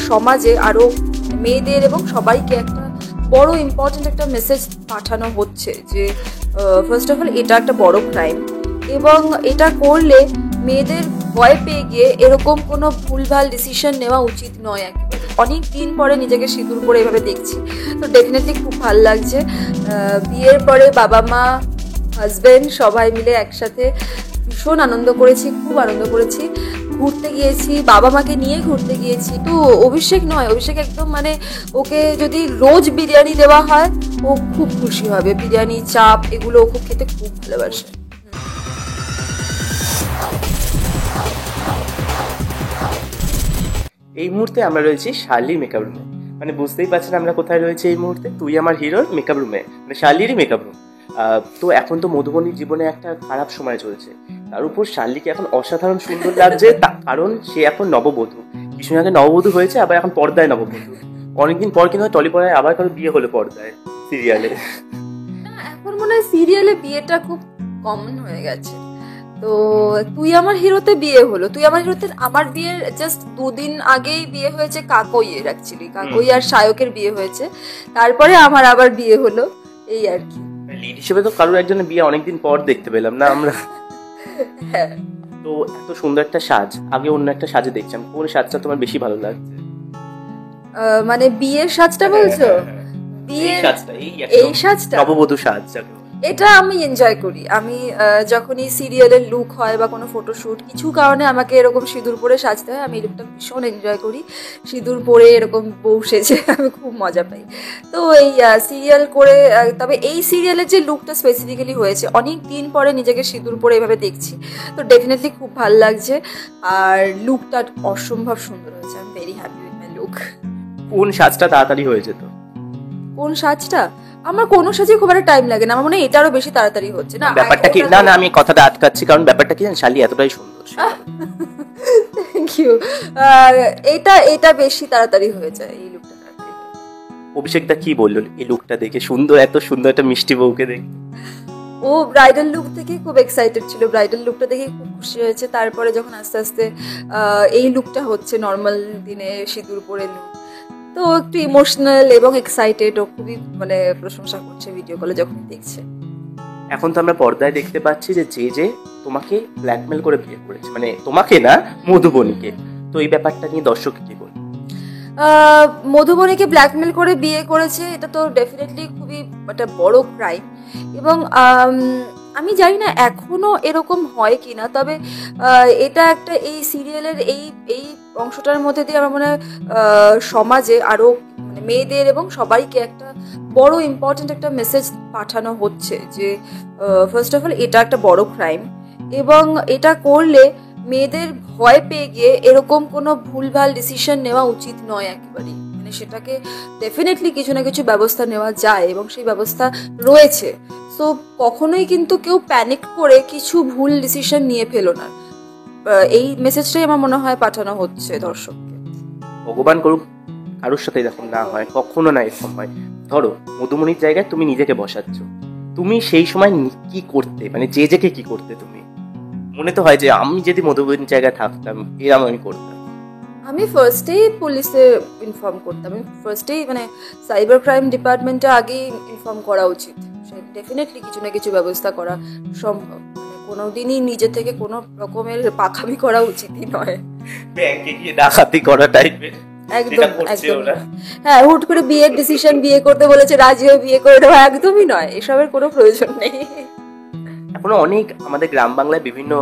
সমাজে আরও মেয়েদের এবং সবাইকে একটা বড় ইম্পর্টেন্ট একটা মেসেজ পাঠানো হচ্ছে যে ফার্স্ট অফ অল এটা একটা বড় ক্রাইম, এবং এটা করলে মেয়েদের ভয় পেয়ে গিয়ে এরকম কোনো ভুলভাল ডিসিশন নেওয়া উচিত নয়। একেবারে অনেক দিন পরে নিজেকে সিঁদুর পরে এভাবে দেখছি, তো ডেফিনেটলি খুব ভালো লাগছে। বিয়ের পরে বাবা মা হাজব্যান্ড সবাই মিলে একসাথে ভীষণ আনন্দ করেছি, খুব আনন্দ করেছি। ঘুরতে গিয়েছি, বাবা মাকে নিয়ে ঘুরতে গিয়েছি। তো অভিষেক নয়, অভিষেক একদম মানে ওকে যদি রোজ বিরিয়ানি দেওয়া হয় ও খুব খুশি হবে। বিরিয়ানি, চাপ এগুলো ও খুব খেতে খুব ভালোবাসে। এই মুহূর্তে আমরা রয়েছি শার্লির মেকআপ রুমে। মানে বুঝতেই পারছেন আমরা কোথায় রয়েছি এই মুহূর্তে, তুই আমার হিরোর মেকআপ রুমে, মানে শার্লিরই মেকআপ রুম। তো এখন তো মধুবনীর জীবনে একটা খারাপ সময় চলছে, তার উপর শার্লিকে এখন অসাধারণ সুন্দর লাগছে, কারণ সে এখন নববধূ। কিছুদিন আগে নববধূ হয়েছে, আবার এখন পর্দায় নববধূ। অনেকদিন পর কিন্তু টলিপাড়ায় আবার কারো বিয়ে হলো পর্দায়, সিরিয়ালে। এখন মনে হয় সিরিয়ালে বিয়েটা খুব কমন হয়ে গেছে। তো তুই আমার হিরোতে বিয়ে হলো, তুই আমার হিরোতে আমার বিয়ের জাস্ট 2 দিন আগেই বিয়ে হয়েছে কাকইয়ের, অ্যাকচুয়ালি কাকই আর সায়কের বিয়ে হয়েছে, তারপরে আমার আবার বিয়ে হলো, এই আর কি। লিড হিসেবে তো কারোর একজনের বিয়ে অনেকদিন পর দেখতে পেলাম না আমরা। হ্যাঁ, তো এত সুন্দর একটা সাজ, আগে অন্য একটা সাজে দেখছিলাম, কোন সাজটা তোমার বেশি ভালো লাগছে? মানে বিয়ের সাজটা বলছো? বিয়ের সাজটা, এই সাজটা, নববধূ সাজ, এটা আমি এনজয় করি। আমি যখনই সিরিয়ালের লুক হয় বা কোনো ফটোশ্যুট, কিছু কারণে আমাকে এরকম সিঁদুর পরে সাজতে হয়, আমি এই লুকটা ভীষণ এনজয় করি। সিঁদুর পরে এরকম বউ সেজে আমি খুব মজা পাই। তো এই সিরিয়াল করে, তবে এই সিরিয়ালের যে লুকটা স্পেসিফিক্যালি হয়েছে, অনেক দিন পরে নিজেকে সিঁদুর পরে এভাবে দেখছি, তো ডেফিনেটলি খুব ভালো লাগছে। আর লুকটা অসম্ভব সুন্দর হয়েছে, I am very happy with my look. কোন সাজটা তাড়াতাড়ি হয়ে যেত? কোন সাজটা? আমার কোনো সাজে খুব একটা টাইম লাগে না, আমার মনে হয় এটা আরো বেশি তাড়াতাড়ি হচ্ছে না। ব্যাপারটা কি, না আমি কথাটা আটকাচ্ছি, কারণ ব্যাপারটা কি জানেন, শালি এতটাই সুন্দর। Thank you. এটা বেশি তাড়াতাড়ি হয়ে যায়, এই লুকটা তাড়াতাড়ি হয়ে যায়। অভিষেকদা কি বললো এই লুকটা দেখে? সুন্দর, এত সুন্দর একটা মিষ্টি বউকে দেখে ও ব্রাইডাল লুক থেকে খুব এক্সাইটেড ছিল, ব্রাইডাল লুকটা দেখে খুব খুশি হয়েছে। তারপরে যখন আস্তে আস্তে এই লুকটা হচ্ছে নর্মাল দিনে সিঁদুর পরে লুক, তো একটু ইমোশনাল এবং এক্সাইটেড, ও খুবই মানে প্রশংসা করছে ভিডিও কলে যখন দেখছে। এখন তো আমরা পর্দায় দেখতে পাচ্ছি যে যে তোমাকে ব্ল্যাকমেল করে বিয়ে করেছে, মানে তোমাকে না, মধুবনীকে। তো এই ব্যাপারটা নিয়ে দর্শক কি বল? মধুবনীকে ব্ল্যাকমেল করে বিয়ে করেছে, এটা তো ডেফিনেটলি খুবই একটা বড় ক্রাইম। এবং আমি জানি না এখনো এরকম হয় কিনা, তবে এটা একটা এই সিরিয়ালের এই এই অংশটার মধ্যে দিয়ে আমার মনে হয় সমাজে আরো মানে মেয়েদের এবং সবাইকে একটা বড় ইম্পর্টেন্ট একটা মেসেজ পাঠানো হচ্ছে যে ফার্স্ট অফ অল এটা একটা বড় ক্রাইম, এবং এটা করলে মেয়েদের ভয় পেয়ে গিয়ে এরকম কোনো ভুলভাল ডিসিশন নেওয়া উচিত নয় একেবারেই। মানে সেটাকে ডেফিনেটলি কিছু না কিছু ব্যবস্থা নেওয়া যায়, এবং সেই ব্যবস্থা রয়েছে। সো কখনোই কিন্তু কেউ প্যানিক করে কিছু ভুল ডিসিশন নিয়ে ফেলো না, এই মেসেজটাই আমার মনে হয় পাঠানো হচ্ছে দর্শককে। ভগবান করুক কারোর সাথে এরকম না হয়, কখনো না এরকম হয়। ধরো মধুমণির জায়গায় তুমি নিজেকে বসাচ্ছ, তুমি সেই সময় কি করতে, মানে যেকে কি করতে? তুমি মনে তো হয় যে আমি যদি মধুবনীর জায়গায় থাকতাম এরকম আমি করতাম। আমি ফার্স্টেই পুলিশে ইনফর্ম করতাম, আমি ফার্স্টেই মানে সাইবার ক্রাইম ডিপার্টমেন্টে আগেই ইনফর্ম করা উচিত। ডেফিনেটলি কিছু না কিছু ব্যবস্থা করা সম্ভব, মানে কোনোদিনই নিজে থেকে কোনো রকমের পাখামি করা উচিতই নয়। ব্যাংকে গিয়ে ডাকাতি করা টাইপের একদম একদম। হ্যাঁ, হুট করে বিয়ের ডিসিশন, বিয়ে করতে বলেছে রাজি হয়ে বিয়ে করে দেওয়া একদমই নয়, এসবের কোনো প্রয়োজন নেই। এখনো অনেক আমাদের গ্রাম বাংলায় বিভিন্ন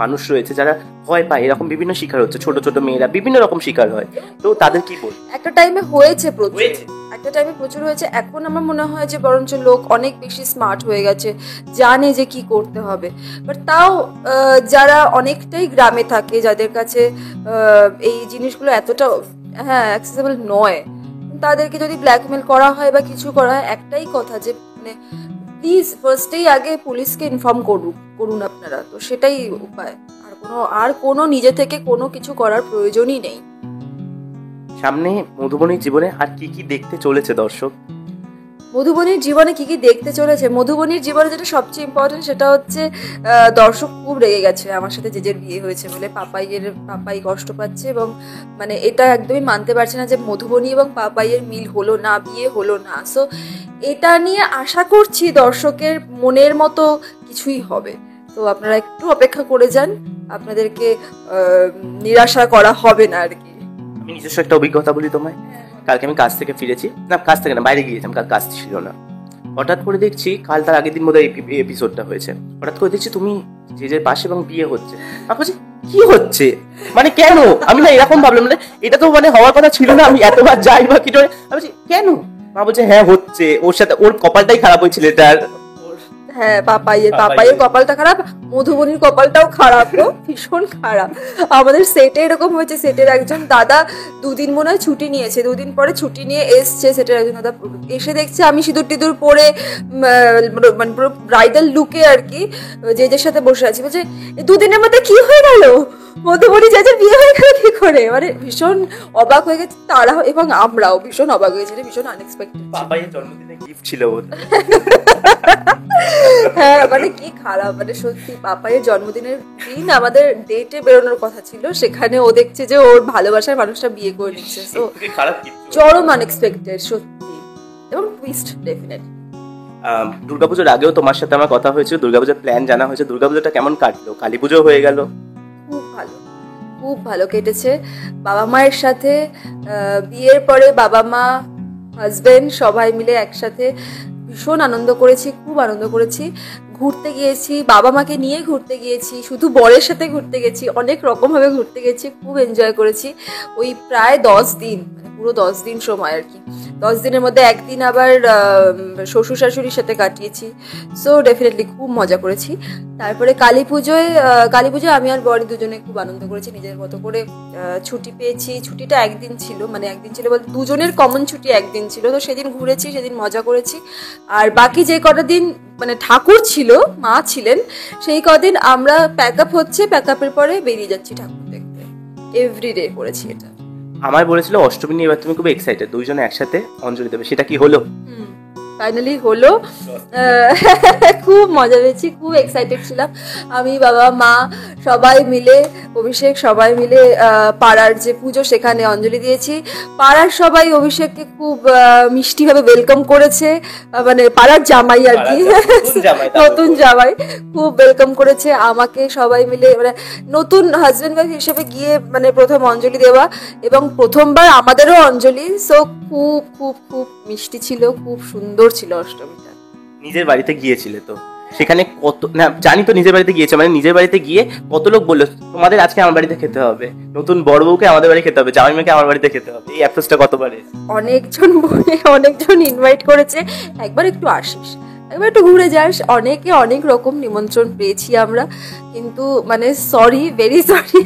মানুষ রয়েছে যারা ভয় পায়, এরকম বিভিন্ন শিকার হচ্ছে, ছোট ছোট মেয়েরা বিভিন্ন রকম শিকার হয়। তো তাদের কি বল? একটা টাইমে হয়েছে প্রচুর, একটা টাইমে প্রচুর হয়েছে। এখন আমার মনে হয় যে বরঞ্চ লোক অনেক বেশি স্মার্ট হয়ে গেছে, জানে যে কি করতে হবে। বাট তাও যারা অনেকটাই গ্রামে থাকে, যাদের কাছে এই জিনিসগুলো এতটা অ্যাক্সেসেবল নয়, তাদেরকে যদি ব্ল্যাকমেল করা হয় বা কিছু করা হয়, একটাই কথা যে মানে প্লিজ ফার্স্টেই আগে পুলিশকে ইনফর্ম করুন আপনারা। তো সেটাই উপায়, আর কোনো নিজে থেকে কোনো কিছু করার প্রয়োজনই নেই। সামনে মধুবনীর জীবনে আর কি কি দেখতে চলেছে দর্শক? মধুবনীর জীবনে কি কি দেখতে চলেছে, মধুবনীর জীবনে যেটা সবচেয়ে ইম্পর্টেন্ট সেটা হচ্ছে দর্শক খুব রেগে গেছে আমার সাথে জেজের বিয়ে হয়েছে বলে। পাপাই কষ্ট পাচ্ছে এবং মানে এটা একদমই মানতে পারছে না যে মধুবনী এবং পাপাইয়ের মিল হলো না, বিয়ে হলো না। সো এটা নিয়ে আশা করছি দর্শকের মনের মতো কিছুই হবে। তো আপনারা একটু অপেক্ষা করে যান, আপনাদেরকে নিরাশা করা হবে না আর কি। আমি নিজস্ব একটা অভিজ্ঞতা বলি তোমায়। কালকে আমি কাজ থেকে ফিরেছি, না কাজ থেকে না, বাইরে গিয়েছিলাম, কাল কাজ ছিল না। হঠাৎ করে দেখছি, কাল তার আগের দিন বোধহয় এপিসোডটা হয়েছে, হঠাৎ করে দেখছি তুমি যে পাশে এবং বিয়ে হচ্ছে। আমি বলছি কি হচ্ছে, মানে কেন? আমি না এরকম ভাবলাম, মানে এটা তো মানে হওয়ার কথা ছিল না, আমি এতবার যাই বা কি করে। আমি বলছি কেন? মা বলছে হ্যাঁ হচ্ছে, ওর সাথে ওর কপালটাই খারাপ হয়েছিল এটার। হ্যাঁ, পাপাইয়ের কপালটা খারাপ, মধুবনীর কপালটাও খারাপ, ভীষণ খারাপ। আমাদের সেটে এরকম হয়েছে, সেটের একজন দাদা দুদিন মনে হয় ছুটি নিয়েছে, দুদিন পরে ছুটি নিয়ে এসছে সেটের একজন দাদা, এসে দেখছে আমি সিঁদুর টিঁদুর পরে মানে পুরো ব্রাইডাল লুকে আর কি জেজের সাথে বসে আছি। বলছে দুদিনের মধ্যে কি হয়ে গেল, মধুবনী জেজের বিয়ে হয়ে গেল কি করে? মানে ভীষণ অবাক হয়ে গেছে তারা এবং আমরাও ভীষণ অবাক হয়েছি, ভীষণ আনএক্সপেক্টেড। পাপাইয়ের জন্মদিনে গিফট ছিল ওর। হ্যাঁ মানে কি খারাপ, মানে সত্যি পাপাইয়ের জন্মদিনের দিন আমাদের ডেটে বেরোনোর কথা ছিল, সেখানে ও দেখছে যে ওর ভালোবাসার মানুষটা বিয়ে করে নিচ্ছে। তো চরম আনএক্সপেক্টেড সত্যি, এবং টুইস্ট ডেফিনেটলি। দুর্গাপুজোর আগেও তোমার সাথে আমার কথা হয়েছিল, দুর্গাপুজোর প্ল্যান জানা হয়েছে। দুর্গাপুজোটা কেমন কাটলো? কালী পুজো হয়ে গেল। খুব ভালো, খুব ভালো কেটেছে বাবা মায়ের সাথে। বিয়ের পরে বাবা মা হাজবেন্ড সবাই মিলে একসাথে ভীষণ আনন্দ করেছি, খুব আনন্দ করেছি। ঘুরতে গিয়েছি, বাবা মাকে নিয়ে ঘুরতে গিয়েছি, শুধু বরের সাথে ঘুরতে গেছি, অনেক রকমভাবে ঘুরতে গেছি, খুব এনজয় করেছি। ওই প্রায় 10 দিন, মানে পুরো 10 দিন সময় আর কি। 10 দিনের মধ্যে একদিন আবার শ্বশুর শাশুড়ির সাথে কাটিয়েছি। সো ডেফিনেটলি খুব মজা করেছি। তারপরে কালী পুজোয় আমি আর বড়ি দুজনে খুব আনন্দ করেছি, নিজের মতো করে। ছুটি পেয়েছি, ছুটিটা একদিন ছিল, মানে একদিন ছিল বলতে দুজনের কমন ছুটি একদিন ছিল, তো সেদিন ঘুরেছি, সেদিন মজা করেছি। আর বাকি যে কটা দিন মানে ঠাকুর ছিল, মা ছিলেন, সেই কদিন আমরা প্যাক আপ হচ্ছে, প্যাক আপের পরে বেরিয়ে যাচ্ছি ঠাকুর দেখতে। এভরিডে করেছি এটা। আমায় বলেছিল অষ্টমী নিয়ে এবার তুমি খুব এক্সাইটেড, দুইজনে একসাথে অঞ্জলি দেবে, সেটা কি হলো? ফাইনালি হলো। খুব মজা পেয়েছি, খুব এক্সাইটেড ছিলাম আমি, বাবা মা সবাই মিলে, অভিষেক সবাই মিলে পাড়ার যে পুজো সেখানে অঞ্জলি দিয়েছি। পাড়ার সবাই অভিষেককে খুব মিষ্টিভাবে ওয়েলকাম করেছে, মানে পাড়ার জামাই আর কি, নতুন জামাই খুব ওয়েলকাম করেছে আমাকে। সবাই মিলে মানে নতুন হাজবেন্ড ওয়াইফ হিসেবে গিয়ে মানে প্রথম অঞ্জলি দেওয়া, এবং প্রথমবার আমাদেরও অঞ্জলি। সো খুব খুব খুব মিষ্টি ছিল, খুব সুন্দর ছিল অষ্টমীটা। নিজের বাড়িতে গিয়েছিলে তো, সেখানে কত না জানি তো, নিজের বাড়িতে গিয়েছে মানে নিজের বাড়িতে গিয়ে কত লোক বললো তোমাদের আজকে আমার বাড়িতে খেতে হবে, নতুন বড় বউকে আমাদের বাড়ি খেতে হবে, জামাই মেয়েকে আমার বাড়িতে খেতে হবে। এই অ্যাপ্রোচটা কতবারে অনেকজন ইনভাইট করেছে, একবার একটু আসিস, একবার একটু ঘুরে যাস। অনেকে অনেক রকম নিমন্ত্রণ পেয়েছি আমরা, কিন্তু মানে সরি, ভেরি সরি,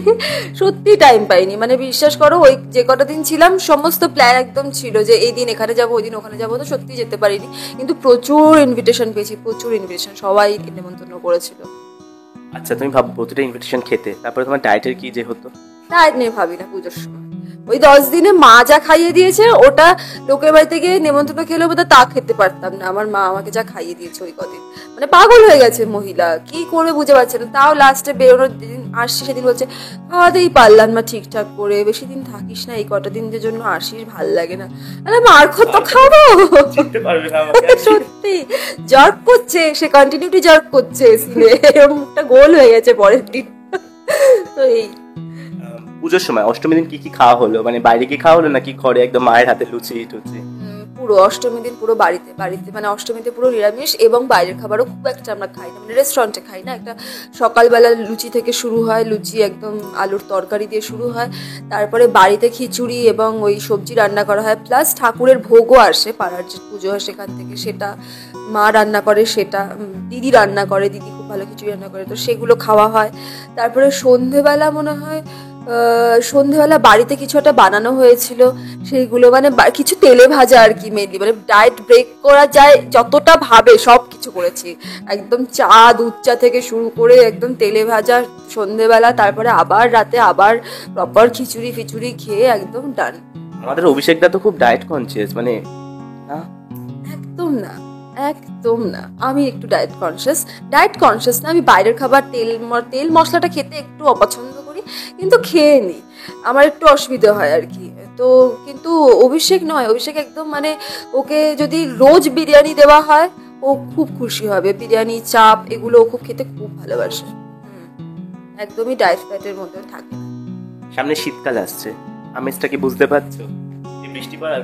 সত্যি টাইম পাইনি। মানে বিশ্বাস করো, ওই যে কটা দিন ছিলাম সমস্ত প্ল্যান একদম ছিল যে এই দিন এখানে যাবো, ওই দিন ওখানে যাবো, তো সত্যি যেতে পারিনি। কিন্তু প্রচুর ইনভিটেশন পেয়েছি, প্রচুর ইনভিটেশন, সবাই নিমন্ত্রণ করেছিল। আচ্ছা তুমি ভাবো প্রতিটা ইনভিটেশন খেতে, তারপরে তোমার ডায়েটের কি যে হতো? ডায়েট নিয়ে ভাবি না পুজোর সময়। ওই 10 দিনে মা যা খাইয়ে দিয়েছে, ওটা লোকের বাড়িতে গিয়ে নেমন্তন্ন খেলে বোধহয় তা খেতে পারতাম না। আমার মা আমাকে যা খাইয়ে দিয়েছে ওই কদিন, মানে পাগল হয়ে গেছে মহিলা, কি করবে বুঝে পারছে না। তাও লাস্টে বেরোনোর দিন আসছি, সেদিন বলছে খাওয়াতেই পারলাম না ঠিকঠাক করে, বেশি দিন থাকিস না, এই কটা দিনের জন্য আসিস, ভাল লাগে না। আরে মার কত খাবো, সত্যি জার্ক করছে, সে কন্টিনিউটি জার্ক করছে, মুখটা গোল হয়ে গেছে পরের দিন। তো এই পুজোর সময় অষ্টমী দিন কি কি খাওয়া হলো, মানে বাইরে কি খাওয়া হলো নাকি ঘরে একদম মায়ের হাতে লুচি টুচি? পুরো অষ্টমী দিন পুরো বাড়িতে, মানে অষ্টমীতে পুরো নিরামিষ, এবং বাইরের খাবারও খুব একটা আমরা খাই না, মানে রেস্টুরেন্টে খাই না। একটা সকালবেলা লুচি থেকে শুরু হয়, লুচি একদম আলুর তরকারি দিয়ে শুরু হয়, তারপরে বাড়িতে খিচুড়ি এবং ওই সবজি রান্না করা হয়, প্লাস ঠাকুরের ভোগও আসে, পাড়ার যে পুজো হয় সেখান থেকে, সেটা মা রান্না করে, সেটা দিদি রান্না করে, দিদি খুব ভালো খিচুড়ি রান্না করে, তো সেগুলো খাওয়া হয়। তারপরে সন্ধেবেলা মনে হয় বাড়িতে কিছু একটা বানানো হয়েছিল, সেইগুলো মানে কিছু তেলে ভাজা আর কি, মেনলি মানে ডায়েট ব্রেক করা যায় যতটা ভাবে সব কিছু করেছি, একদম চা, দুধ চা থেকে শুরু করে একদম তেলে ভাজা সন্ধেবেলা, তারপরে আবার রাতে আবার প্রপার খিচুড়ি ফিচুড়ি খেয়ে একদম ডান। আমাদের অভিষেকটা তো খুব ডায়েট কনসিয়াস, মানে একদম না, একদম না। আমি একটু ডায়েট কনসিয়াস না, আমি বাইরের খাবার তেল মশলাটা খেতে একটু অপছন্দ করি, কিন্তু খেয়ে নিই, আমার একটু অসুবিধা হয় আর কি। তো কিন্তু অভিষেক নয়, অভিষেক একদম মানে ওকে যদি রোজ বিরিয়ানি দেওয়া হয় ও খুব খুশি হবে, বিরিয়ানি চাপ এগুলো ও খুব খেতে খুব ভালোবাসে। একদমই ডায়েটের মধ্যে থাকে না। সামনে শীতকাল আসছে, আমেজটা কি বুঝতে পারছো? এই বৃষ্টি পড়ার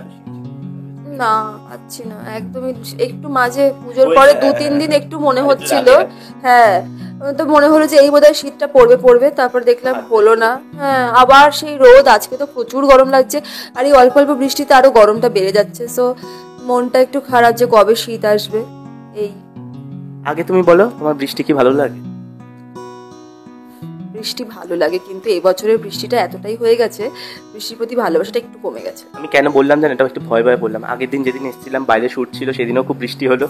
না পাচ্ছি না একদমই। একটু মাঝে পুজোর পরে 2-3 দিন একটু মনে হচ্ছিল, হ্যাঁ তো মনে হলো যে এই বোধহয় শীতটা পড়বে, তারপর দেখলাম হলো না। হ্যাঁ আবার সেই রোদ, আজকে তো প্রচুর গরম লাগছে, আর এই অল্প অল্প বৃষ্টিতে আরো গরমটা বেড়ে যাচ্ছে। সো মনটা একটু খারাপ যে কবে শীত আসবে। এই আগে তুমি বলো, তোমার বৃষ্টি কি ভালো লাগে? বৃষ্টি ভালো লাগে, কিন্তু এবছরের বৃষ্টিটা এতটাই হয়ে গেছে, বৃষ্টির প্রতি ভালোবাসাটা একটু কমে গেছে। আমি কেন বললাম জানো, এটা একটু ভয় বললাম। আগের দিন যেদিন এসেছিলাম বাইরে শুট ছিল, সেদিনও খুব বৃষ্টি হলো।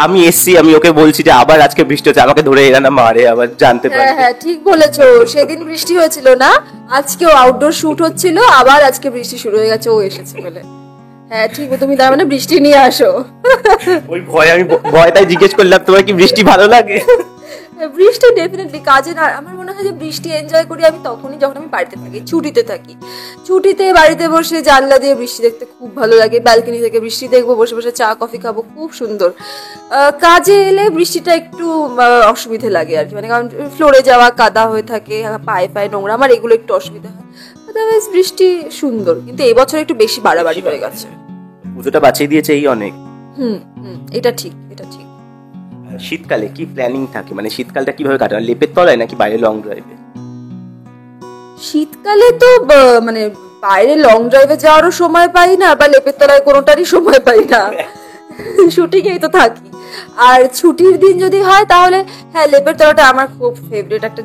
আমি এসছি, আমি ওকে বলছি যে আবার আজকে বৃষ্টি হচ্ছে, আমাকে ধরে এরা না মারে আবার, জানতে পারি। হ্যাঁ ঠিক বলেছো, সেদিন বৃষ্টি হয়েছিল না, আজকেও আউটডোর শুট হচ্ছিল, আবার আজকে বৃষ্টি শুরু হয়ে গেছে ও এসেছে বলে। হ্যাঁ ঠিক, তুমি তার মানে বৃষ্টি নিয়ে আসো। ওই ভয়টাই জিজ্ঞেস করলাম তোমার কি বৃষ্টি ভালো লাগে? বৃষ্টি ডেফিনেটলি কাজে না, আমার মনে হয় যে বৃষ্টি এনজয় করি আমি তখনই যখন আমি বাড়িতে থাকি, ছুটিতে বাড়িতে বসে জানলা দিয়ে বৃষ্টি দেখতে খুব ভালো লাগে, ব্যালকনি থেকে বৃষ্টি দেখবো, বসে বসে চা কফি খাবো, খুব সুন্দর। কাজে এলে বৃষ্টিটা একটু অসুবিধে লাগে আর কি, মানে কারণ ফ্লোরে যাওয়া কাদা হয়ে থাকে, পায়ে নোংরা, আমার এগুলো একটু অসুবিধা হয়। আদারওয়াইজ বৃষ্টি সুন্দর, কিন্তু এবছর একটু বেশি বাড়াবাড়ি হয়ে গেছে। পুজোটা বাঁচিয়ে দিয়েছে এই অনেক। এটা ঠিক। শীতকালে কি প্ল্যানিং থাকে, মানে শীতকালটা কিভাবে কাটানো, লেপের তলায় নাকি বাইরে লং ড্রাইভে? শীতকালে তো মানে বাইরে লং ড্রাইভে যাওয়ারও সময় পাই না, বা লেপের তলায় কোনোটারই সময় পাই না, শুটিংয়েই তো থাকি। আর ছুটির দিন যদি হয় তাহলে হ্যাঁ, লেপের তলাটা আমার খুব ফেভারিট একটা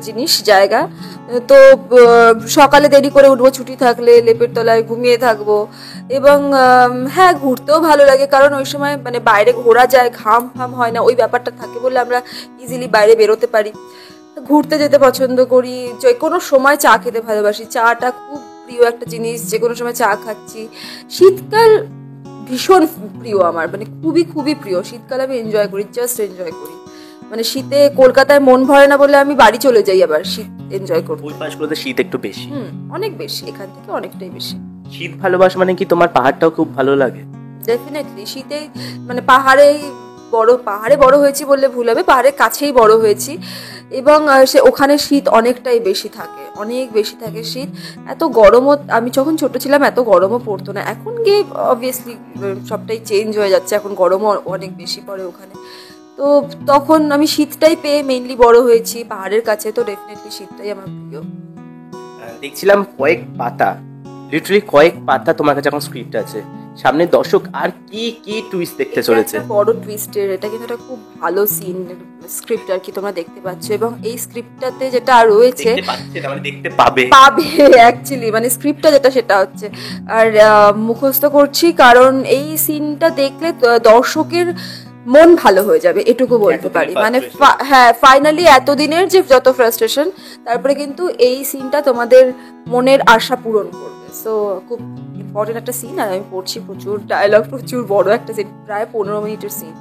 জায়গা। তো সকালে দেরি করে উঠবো ছুটি থাকলে, লেপের তলায় ঘুমিয়ে থাকবো, এবং হ্যাঁ ঘুরতেও ভালো লাগে, কারণ ওই সময় মানে বাইরে ঘোরা যায়, ঘাম হয় না, ওই ব্যাপারটা থাকে বলে আমরা ইজিলি বাইরে বেরোতে পারি। ঘুরতে যেতে পছন্দ করি, যে কোনো সময় চা খেতে ভালোবাসি, চাটা খুব প্রিয় একটা জিনিস, যে কোনো সময় চা খাচ্ছি। শীতকাল ভীষণ প্রিয় আমার, মানে খুবই খুবই প্রিয়। শীতকাল আমি এনজয় করি, জাস্ট এনজয় করি। মানে শীতে কলকাতায় মন ভরে না বলে আমি বাড়ি চলে যাই আবার শীত এনজয় করতে। ওই পাশগুলোতে শীত একটু বেশি, অনেক বেশি, এখান থেকে অনেকটাই বেশি। শীত ভালোবাসা মানে কি তোমার পাহাড়টাও খুব ভালো লাগে? ডেফিনেটলি শীতে, মানে পাহাড়ে বড় হয়েছি বললে ভুল হবে, পাহাড়ের কাছেই বড় হয়েছি, এবং ওখানে শীত অনেকটাই বেশি থাকে, অনেক বেশি থাকে শীত। এত গরমও, আমি যখন ছোট ছিলাম এত গরমও পড়তো না, এখন গিয়ে অবভিয়াসলি সবটাই চেঞ্জ হয়ে যাচ্ছে, এখন গরমও অনেক বেশি পড়ে ওখানে। তো তখন আমি শীতটাই পেয়ে মেইনলি বড় হয়েছি পাহাড়ের কাছে, তো ডেফিনেটলি শীতটাই আমার প্রিয়। দেখছিলাম লিটারালি কয়েক পাতা তোমার কাছে এখন স্ক্রিপ্ট আছে, সামনে দর্শক আর কি টুইস্ট দেখতে চলেছে। বড় টুইস্টের, এটা কিন্তু একটা খুব ভালো সিন স্ক্রিপ্ট আর কি, তোমরা দেখতে পাচ্ছ, এবং এই স্ক্রিপ্টটাতে যেটা রয়েছে দেখতে পাবে অ্যাকচুয়ালি, মানে স্ক্রিপ্টটা যেটা সেটা হচ্ছে, আর মুখস্থ করছি, কারণ এই সিনটা দেখলে দর্শকের মন ভালো হয়ে যাবে, এটুকু বলতে পারি। মানে হ্যাঁ, ফাইনালি এতদিনের যে যত ফ্রাস্ট্রেশন, তারপরে কিন্তু এই সিনটা তোমাদের মনের আশা পূরণ করবে। সো খুব ইম্পর্টেন্ট একটা সিন, আর আমি পড়ছি প্রচুর ডায়লগ, প্রচুর বড় একটা সিন, প্রায় 15 মিনিটের সিন।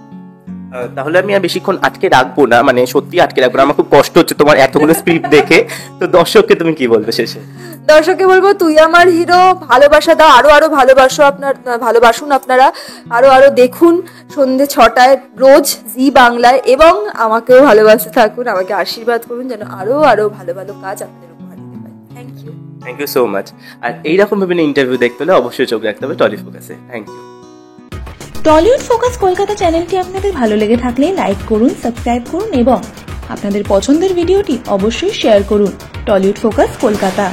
তাহলে আমি আর বেশিক্ষণ আটকে রাখবো না, মানে সত্যি আটকে রাখবো না, আমার খুব কষ্ট হচ্ছে তোমার এতগুলো স্ক্রিপ্ট দেখে। তো দর্শককে তুমি কি বলবে শেষে? দর্শককে বলবো, তুই আমার হিরো, ভালোবাসা দাও, আরো ভালোবাসুন আপনারা, আরো দেখুন সন্ধ্যে 6টায় রোজ জি বাংলায়, এবং আমাকেও ভালোবাসতে থাকুন, আমাকে আশীর্বাদ করুন যেন আরো ভালো ভালো কাজ আপনাদের উপহার দিতে পারি। Thank you so much. আর এইরকম বিভিন্ন ইন্টারভিউ দেখতে হলে অবশ্যই চোখ রাখতে হবে টলি ফোকাসে। Thank you. Tollywood focus Kolkata চ্যানেলটি আপনাদের ভালো লেগে থাকলে লাইক করুন, সাবস্ক্রাইব করুন, এবং আপনাদের পছন্দের ভিডিওটি অবশ্যই শেয়ার করুন। Tollywood focus Kolkata.